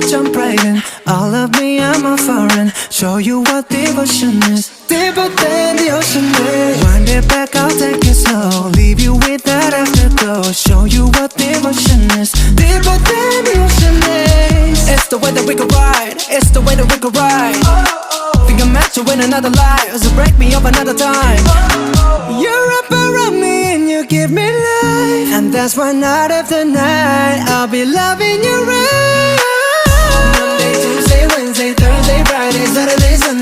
jump right in. All of me, I'm a foreign. Show you what devotion is. Deeper than the ocean is. Wind it back, I'll take it slow. Leave you with that afterglow. Show you what devotion is. Deeper than the ocean is. It's the way that we could ride. It's the way that we could ride. Think I'm meant to win another life, so break me up another time. You're up around me and you give me life, and that's why night after night I'll be loving you right. Monday, Tuesday, Wednesday, Thursday, Friday, Saturday, Sunday.